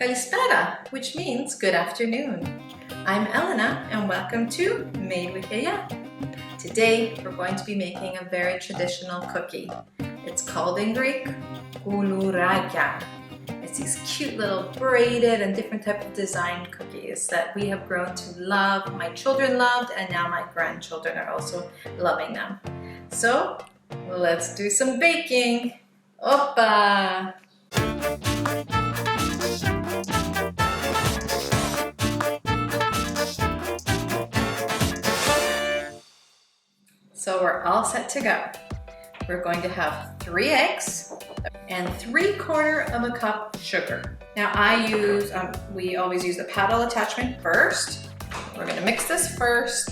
Kalispera, which means good afternoon. I'm Elena and welcome to Made with Yiayia. Today we're going to be making a very traditional cookie. It's called in Greek Koulourakia. It's these cute little braided and different type of design cookies that we have grown to love, my children loved, and now my grandchildren are also loving them. So let's do some baking. Oppa! So we're all set to go. We're going to have 3 eggs and 3/4 of a cup sugar. Now we always use the paddle attachment first. We're gonna mix this first.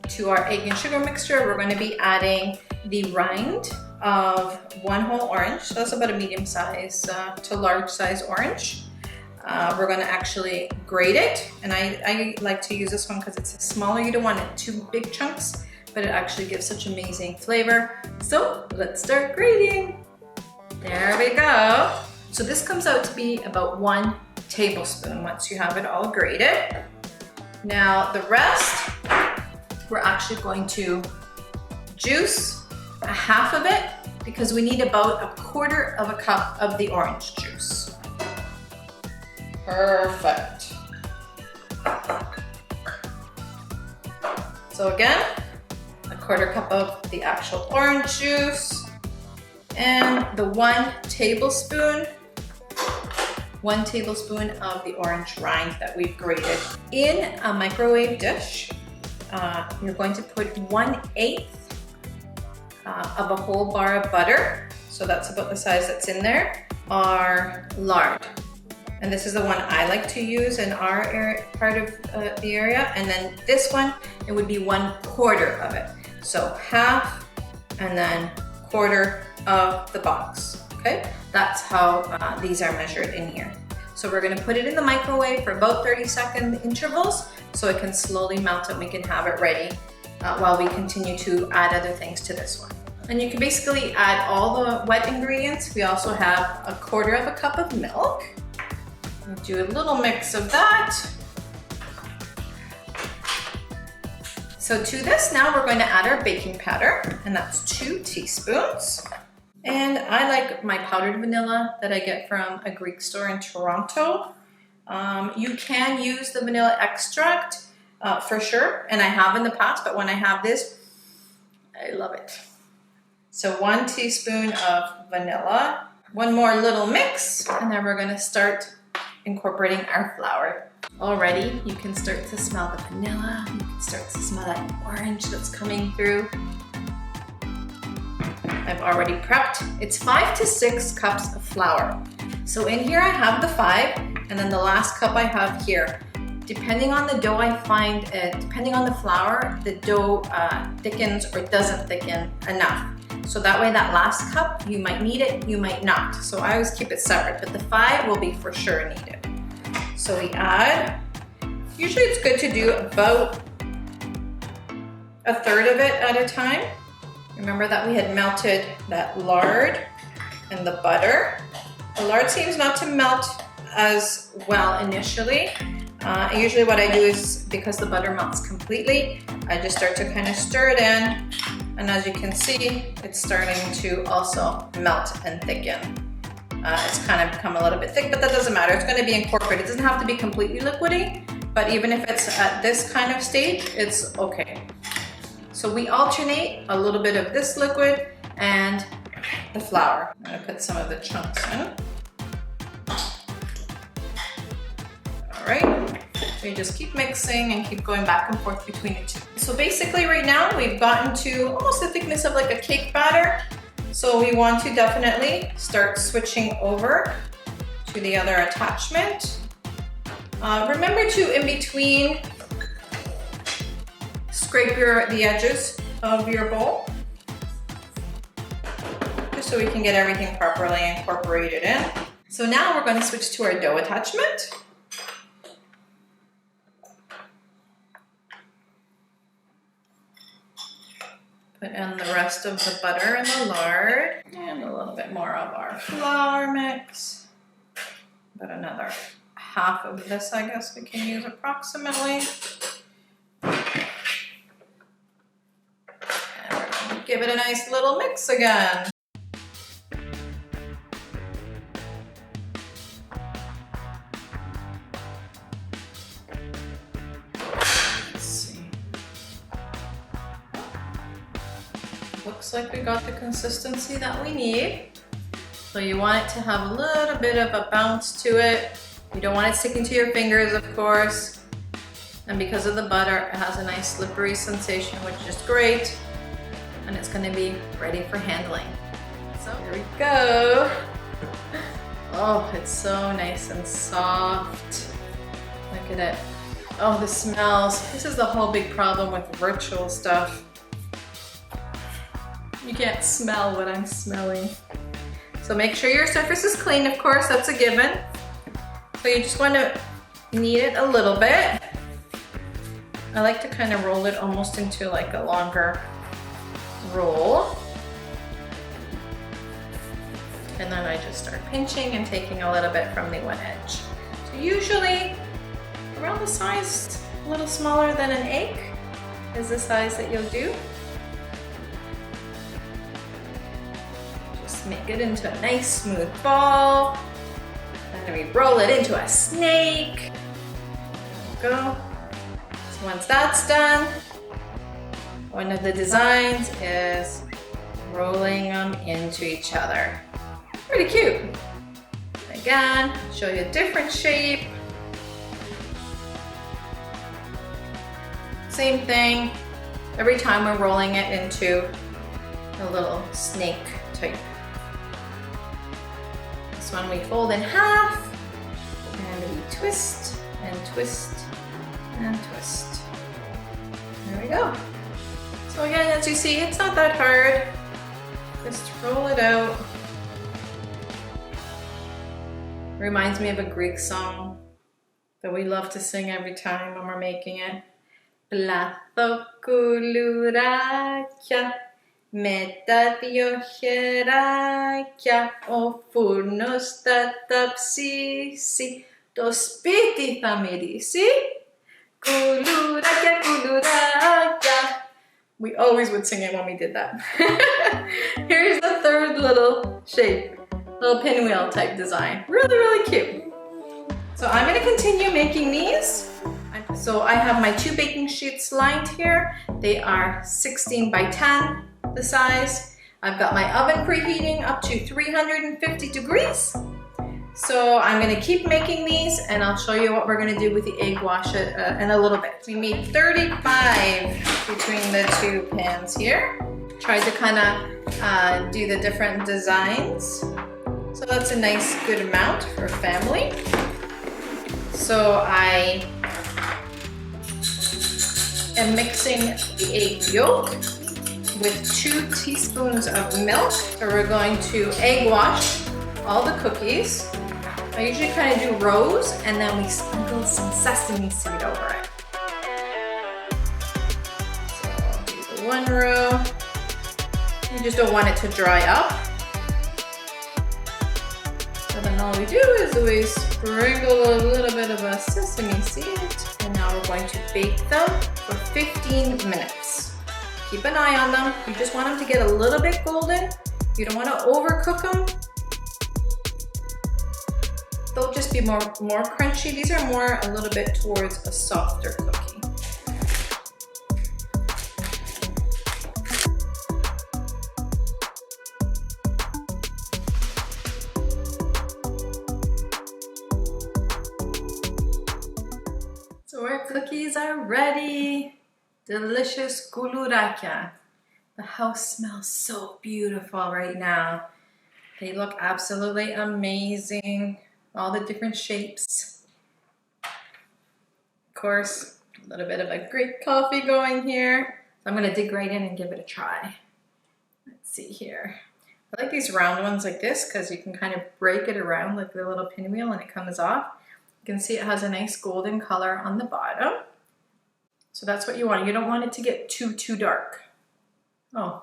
To our egg and sugar mixture, we're gonna be adding the rind of 1 whole orange. So that's about a medium size to large size orange. We're gonna actually grate it, and I like to use this one because it's smaller. You don't want it too big chunks, but it actually gives such amazing flavor. So let's start grating. There we go. So this comes out to be about 1 tablespoon once you have it all grated. Now the rest, we're actually going to juice a half of it because we need about 1/4 of a cup of the orange juice. Perfect. So again, 1/4 cup of the actual orange juice and the 1 tablespoon of the orange rind that we've grated. In a microwave dish, you're going to put 1/8 of a whole bar of butter. So that's about the size that's in there, or lard. And this is the one I like to use in our part of the area. And then this one, it would be 1/4 of it. So half and then 1/4 of the box, okay? That's how these are measured in here. So we're gonna put it in the microwave for about 30-second intervals so it can slowly melt and we can have it ready while we continue to add other things to this one. And you can basically add all the wet ingredients. We also have 1/4 of a cup of milk. Do a little mix of that. So to this now we're going to add our baking powder, and that's 2 teaspoons. And I like my powdered vanilla that I get from a Greek store in Toronto. You can use the vanilla extract for sure, and I have in the past, but when I have this, I love it. So 1 teaspoon of vanilla, 1 more little mix, and then we're gonna start incorporating our flour. Already, you can start to smell the vanilla. You can start to smell that orange that's coming through. I've already prepped. It's 5 to 6 cups of flour. So in here I have the 5, and then the last cup I have here. Depending on the dough, I find, depending on the flour, the dough thickens or doesn't thicken enough. So that way that last cup, you might need it, you might not. So I always keep it separate, but the 5 will be for sure needed. So we add, usually it's good to do about 1/3 of it at a time. Remember that we had melted that lard and the butter. The lard seems not to melt as well initially. Usually what I do is, because the butter melts completely, I just start to kind of stir it in. And as you can see, it's starting to also melt and thicken. It's kind of become a little bit thick, but that doesn't matter. It's going to be incorporated. It doesn't have to be completely liquidy, but even if it's at this kind of stage, it's okay. So we alternate a little bit of this liquid and the flour. I'm going to put some of the chunks in. All right. So you just keep mixing and keep going back and forth between the two. So basically right now we've gotten to almost the thickness of like a cake batter. So we want to definitely start switching over to the other attachment. Remember to, in between, scrape the edges of your bowl, just so we can get everything properly incorporated in. So now we're going to switch to our dough attachment. Put in the rest of the butter and the lard, and a little bit more of our flour mix. About another half of this, I guess we can use approximately. And we're going to give it a nice little mix again. Let's see. Looks like we got the consistency that we need. So you want it to have a little bit of a bounce to it. You don't want it sticking to your fingers, of course. And because of the butter, it has a nice slippery sensation, which is great. And it's gonna be ready for handling. So here we go. Oh, it's so nice and soft. Look at it. Oh, the smells. This is the whole big problem with virtual stuff. You can't smell what I'm smelling. So make sure your surface is clean, of course, that's a given. So you just want to knead it a little bit. I like to kind of roll it almost into like a longer roll. And then I just start pinching and taking a little bit from the one edge. So usually around the size, a little smaller than an egg is the size that you'll do. Make it into a nice smooth ball. And then we roll it into a snake. There we go. So once that's done, one of the designs is rolling them into each other. Pretty cute. Again, show you a different shape. Same thing. Every time we're rolling it into a little snake type. This one we fold in half, and we twist and twist and twist. There we go. So again, as you see, it's not that hard. Just roll it out. Reminds me of a Greek song that we love to sing every time when we're making it. Πλάθω κουλουράκια με τα δυο χεράκια, ο φούρνος θα τα ψήσει, το σπίτι θα μυρίσει. Κουλουράκια, κουλουράκια. We always would sing it when we did that. Here's the third little shape, little pinwheel type design. Really, really cute. So I'm going to continue making these. So I have my 2 baking sheets lined here. They are 16 by 10, the size. I've got my oven preheating up to 350 degrees. So I'm going to keep making these, and I'll show you what we're going to do with the egg wash in a little bit. We made 35 between the 2 pans here. Tried to kind of do the different designs. So that's a nice good amount for a family. So I am mixing the egg yolk with 2 teaspoons of milk. So we're going to egg wash all the cookies. I usually kind of do rows, and then we sprinkle some sesame seed over it. So I'll do the 1 row. You just don't want it to dry up. So then all we do is we sprinkle a little bit of a sesame seed, and now we're going to bake them for 15 minutes. Keep an eye on them. You just want them to get a little bit golden. You don't want to overcook them. They'll just be more crunchy. These are more a little bit towards a softer cookie. So our cookies are ready. Delicious Koulourakia. The house smells so beautiful right now. They look absolutely amazing. All the different shapes. Of course, a little bit of a Greek coffee going here. So I'm gonna dig right in and give it a try. Let's see here. I like these round ones like this because you can kind of break it around like the little pinwheel and it comes off. You can see it has a nice golden color on the bottom. So that's what you want. You don't want it to get too dark. Oh.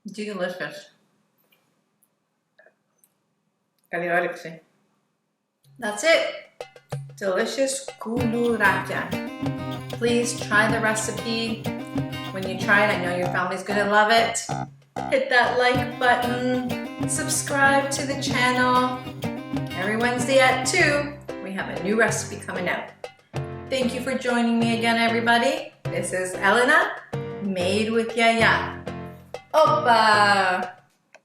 Delicious. Koulourakia. That's it. Delicious Koulourakia. Please try the recipe. When you try it, I know your family's gonna love it. Hit that like button. Subscribe to the channel. Every Wednesday at 2, we have a new recipe coming out. Thank you for joining me again, everybody. This is Elena, made with Yiayia. Opa!